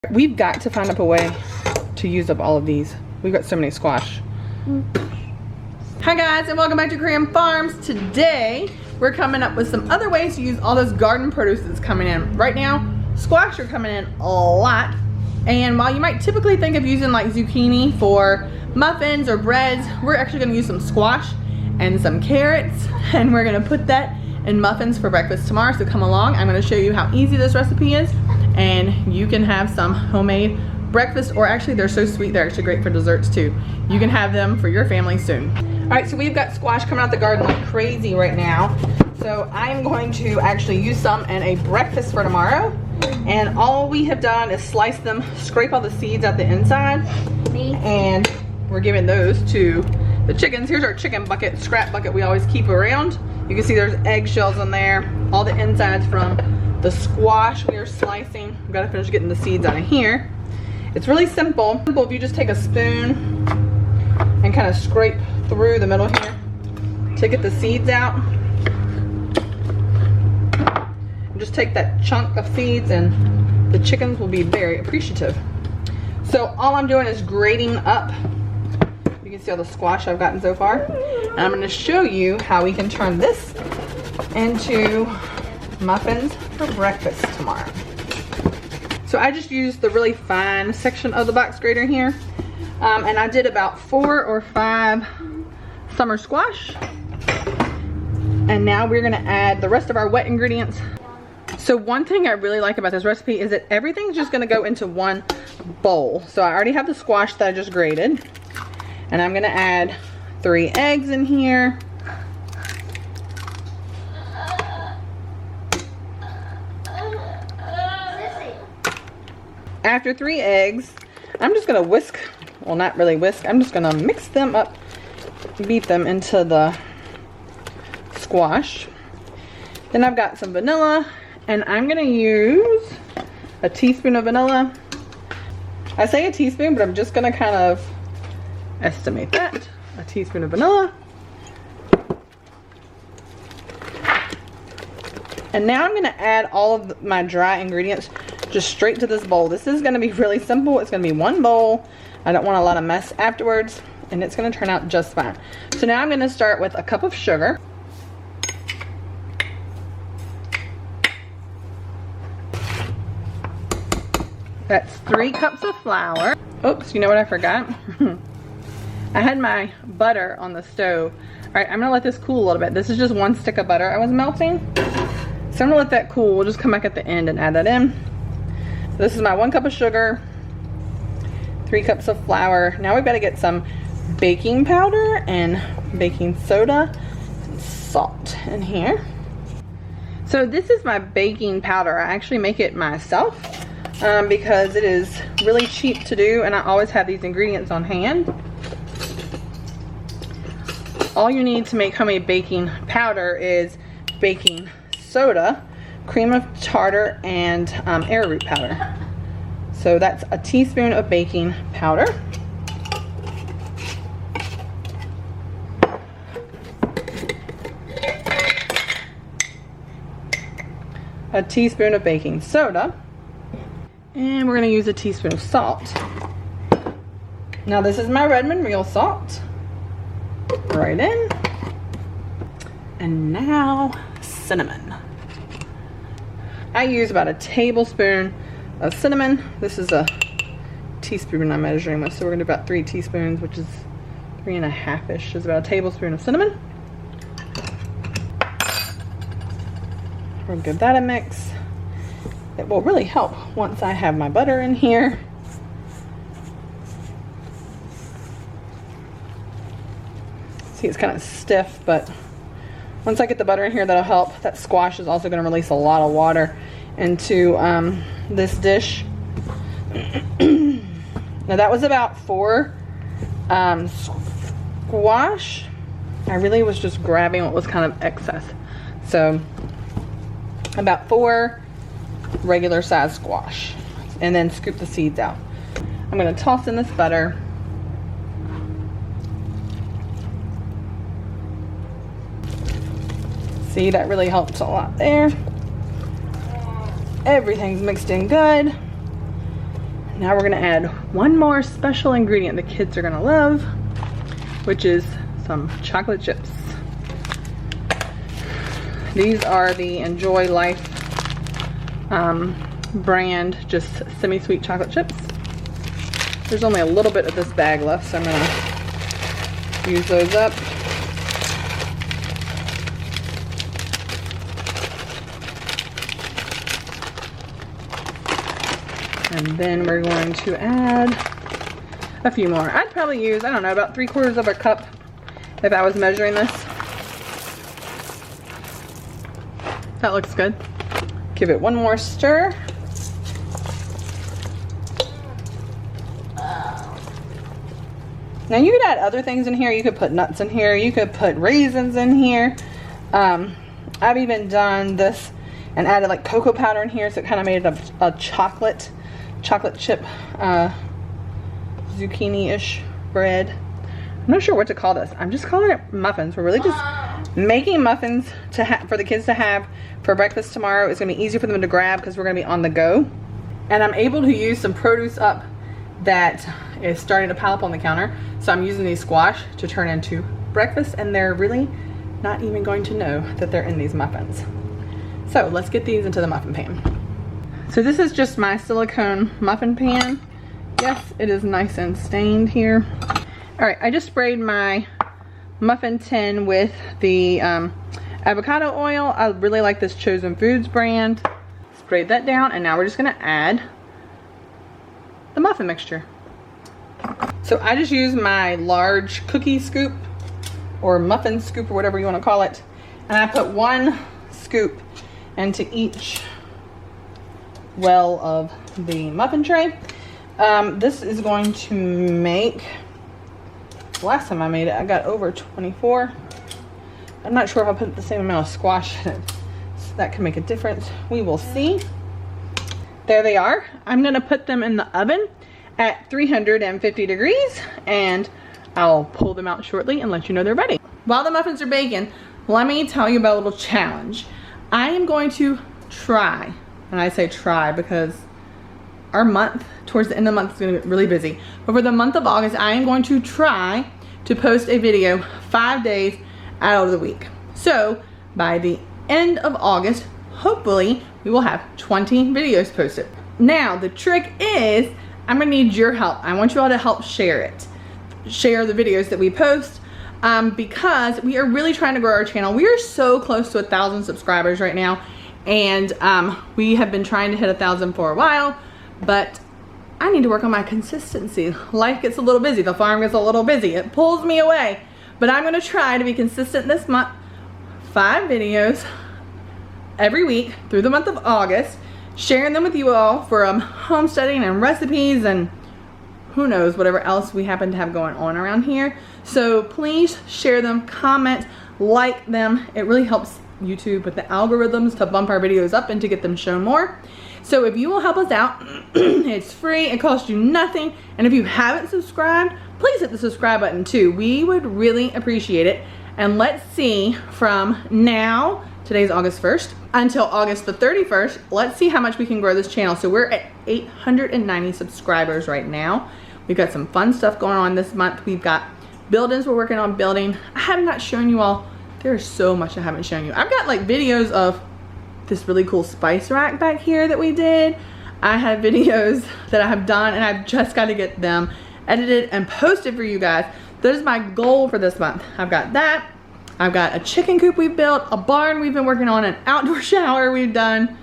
We've got to find up a way to use up all of these. We've got so many squash. Hi guys, and welcome back to Korean Farms. Today we're coming up with some other ways to use all this garden produce that's coming in. Right now, squash are coming in a lot. And while you might typically think of using like zucchini for muffins or breads, we're actually gonna use some squash and some carrots, and we're gonna put that in muffins for breakfast tomorrow. So come along, I'm gonna show you how easy this recipe is, and you can have some homemade breakfast, or actually they're so sweet, they're actually great for desserts too. You can have them for your family soon. All right, so we've got squash coming out the garden like crazy right now. So I'm going to actually use some in a breakfast for tomorrow. And all we have done is slice them, scrape all the seeds out the inside, and we're giving those to the chickens. Here's our chicken bucket, scrap bucket we always keep around. You can see there's eggshells in there, all the insides from the squash we are slicing. We've got to finish getting the seeds out of here. It's really simple. If you just take a spoon and kind of scrape through the middle here to get the seeds out. Just take that chunk of seeds and the chickens will be very appreciative. So all I'm doing is grating up. You can see all the squash I've gotten so far. And I'm going to show you how we can turn this into muffins for breakfast tomorrow. So I just used the really fine section of the box grater here. And I did about 4 or 5 summer squash. And now we're going to add the rest of our wet ingredients. So one thing I really like about this recipe is that everything's just going to go into one bowl. So I already have the squash that I just grated. And I'm going to add 3 eggs in here. After 3 eggs, I'm just going to whisk, well not really whisk, I'm just going to mix them up, beat them into the squash. Then I've got some vanilla. And I'm going to use a teaspoon of vanilla. I say a teaspoon, but I'm just going to kind of estimate that. A teaspoon of vanilla. And now I'm going to add all of my dry ingredients just straight to this bowl. This is going to be really simple. It's going to be one bowl. I don't want a lot of mess afterwards. And it's going to turn out just fine. So now I'm going to start with a cup of sugar. That's 3 cups of flour. Oops, you know what I forgot? I had my butter on the stove. All right, I'm gonna let this cool a little bit. This is just 1 stick of butter I was melting. So I'm gonna let that cool. We'll just come back at the end and add that in. So this is my 1 cup of sugar, 3 cups of flour. Now we've got to get some baking powder and baking soda and salt in here. So this is my baking powder. I actually make it myself. Because it is really cheap to do, and I always have these ingredients on hand. All you need to make homemade baking powder is baking soda, cream of tartar, and arrowroot powder. So that's a teaspoon of baking powder. A teaspoon of baking soda. And we're going to use a teaspoon of salt. Now this is my Redmond real salt. Right in. And now cinnamon. I use about a tablespoon of cinnamon. This is a teaspoon I'm measuring with, so we're going to do about 3 teaspoons, which is 3.5-ish, is about a tablespoon of cinnamon. We'll give that a mix. It will really help once I have my butter in here. See, it's kind of stiff, but once I get the butter in here, that'll help. That squash is also going to release a lot of water into this dish. Now that was about 4 squash. I really was just grabbing what was kind of excess. So about 4 regular size squash, and then scoop the seeds out. I'm going to toss in this butter. See, that really helps a lot there. Everything's mixed in good. Now we're gonna add one more special ingredient the kids are gonna love, which is some chocolate chips. These are the Enjoy Life brand, just semi-sweet chocolate chips. There's only a little bit of this bag left, so I'm gonna use those up. And then we're going to add a few more. I'd probably use, I don't know, about 3/4 of a cup if I was measuring this. That looks good. Give it one more stir. Now you could add other things in here. You could put nuts in here. You could put raisins in here. I've even done this and added like cocoa powder in here, so it kind of made it a chocolate chip zucchini-ish bread. I'm not sure what to call this. I'm just calling it muffins. We're really just making muffins for the kids to have for breakfast tomorrow. It's gonna be easier for them to grab because we're gonna be on the go. And I'm able to use some produce up that is starting to pile up on the counter. So I'm using these squash to turn into breakfast, and they're really not even going to know that they're in these muffins. So let's get these into the muffin pan. So this is just my silicone muffin pan. Yes, it is nice and stained here. All right, I just sprayed my muffin tin with the avocado oil. I really like this Chosen Foods brand. Sprayed that down, and now we're just gonna add the muffin mixture. So I just use my large cookie scoop or muffin scoop or whatever you want to call it, and I put 1 scoop into each well of the muffin tray. This is going to make, last time I made it I got over 24. I'm not sure if I put the same amount of squash in it, so that can make a difference. We will see. There they are. I'm gonna put them in the oven at 350 degrees, and I'll pull them out shortly and let you know they're ready. While the muffins are baking, let me tell you about a little challenge. I am going to try, and I say try because our month, towards the end of the month, is gonna be really busy. But for the month of August, I am going to try to post a video 5 days out of the week. So by the end of August, hopefully we will have 20 videos posted. Now the trick is, I'm gonna need your help. I want you all to help share it. Share the videos that we post, because we are really trying to grow our channel. We are so close to 1,000 subscribers right now, and we have been trying to hit 1,000 for a while, but I need to work on my consistency. Life gets a little busy, the farm gets a little busy. It pulls me away, but I'm gonna try to be consistent this month. 5 videos every week through the month of August, sharing them with you all for homesteading and recipes and who knows, whatever else we happen to have going on around here. So please share them, comment, like them. It really helps YouTube with the algorithms to bump our videos up and to get them shown more. So if you will help us out, it's free, it costs you nothing. And if you haven't subscribed, please hit the subscribe button too. We would really appreciate it. And let's see, from now, today's August 1st, until August the 31st, let's see how much we can grow this channel. So we're at 890 subscribers right now. We've got some fun stuff going on this month. We've got buildings we're working on building. I have not shown you all, there's so much I haven't shown you. I've got like videos of this really cool spice rack back here that we did. I have videos that I have done, and I've just got to get them edited and posted for you guys. That is my goal for this month. I've got that. I've got a chicken coop we've built, a barn we've been working on, an outdoor shower we've done.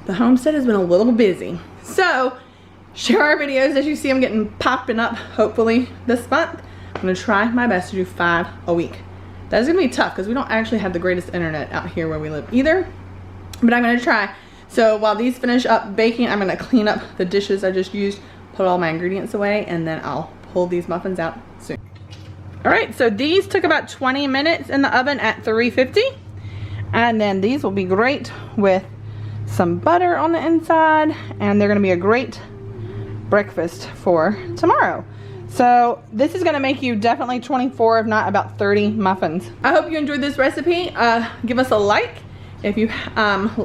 The homestead has been a little busy. So share our videos as you see them getting popping up hopefully this month. I'm gonna try my best to do 5 a week. That is gonna be tough because we don't actually have the greatest internet out here where we live either, but I'm gonna try. So while these finish up baking, I'm gonna clean up the dishes I just used, put all my ingredients away, and then I'll pull these muffins out soon. All right, so these took about 20 minutes in the oven at 350. And then these will be great with some butter on the inside, and they're gonna be a great breakfast for tomorrow. So this is gonna make you definitely 24, if not about 30 muffins. I hope you enjoyed this recipe. Give us a like if you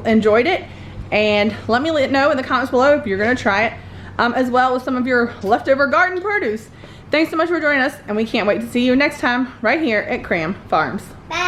enjoyed it, and let me know in the comments below if you're gonna try it. as well as some of your leftover garden produce. Thanks so much for joining us, and we can't wait to see you next time right here at Cram Farms. Bye.